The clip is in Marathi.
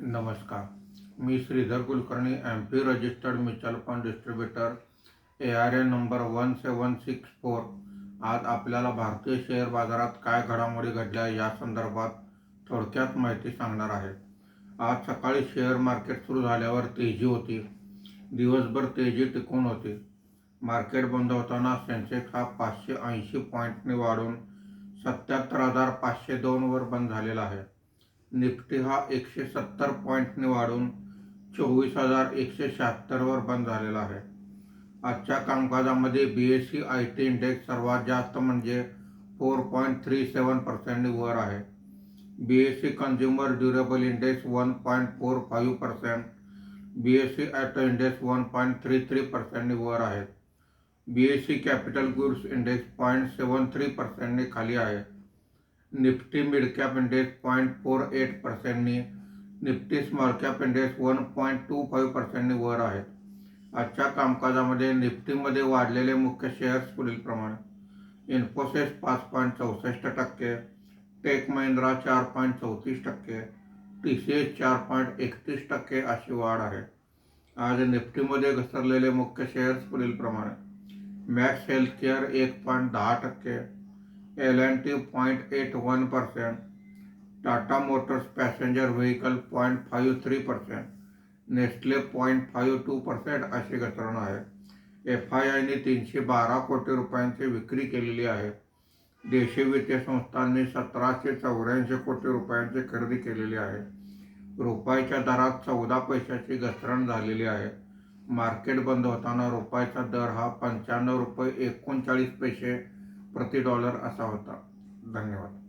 नमस्कार. मी Shridhar Kulkarni, MP registered mutual fund distributor, ARN number 1764. आज आपल्याला भारतीय शेअर बाजारात काय घडामोडी घडल्या या संदर्भात थोडक्यात माहिती सांगणार आहे. आज सकाळी शेअर मार्केट सुरू झाल्यावर तेजी होती. दिवसभर तेजी टिकून होती. मार्केट बंद होताना सेन्सेक्स हा 580 पॉईंटने वाढून 77,502 वर बंद झालेला आहे. निफ्टी हा 170 पॉईंटने वाढून 24,176 वर बंद झालेला आहे. आजच्या कामकाजामध्ये BSE IT इंडेक्स सर्वात जास्त म्हणजे 4.37% वर आहे. BSE consumer durable index 1.45%, BSE auto index 1.33% वर आहे. BSE कॅपिटल गुड्स इंडेक्स 0.73% खाली आहे. Nifty mid cap index 0.48%, Nifty small cap index 1.25% वर आहे. आजच्या कामकाजामध्ये निफ्टीमध्ये वाढलेले मुख्य शेअर्स पुढीलप्रमाणे: इन्फोसिस 5.64%, टेक महिंद्रा 4.34%, TCS 4.31% अशी वाढ आहे. आज निफ्टीमध्ये घसरलेले मुख्य शेअर्स पुढीलप्रमाणे: max healthcare 1.10%, L&T 0.81%, Tata Motors passenger vehicle 0.53%, Nestle 0.52% अशी घसरण आहे. FIIने 312 कोटी रुपयांची विक्री केलेली आहे. देशी वित्तीय संस्थांनी 1784 कोटी रुपयांची खरेदी केलेली आहे. रुपयाच्या दरात 14 पैशाची घसरण झालेली आहे. मार्केट बंद होताना रुपयाचा दर हा 95 रुपये 39 पैसे प्रति डॉलर असा होता. धन्यवाद.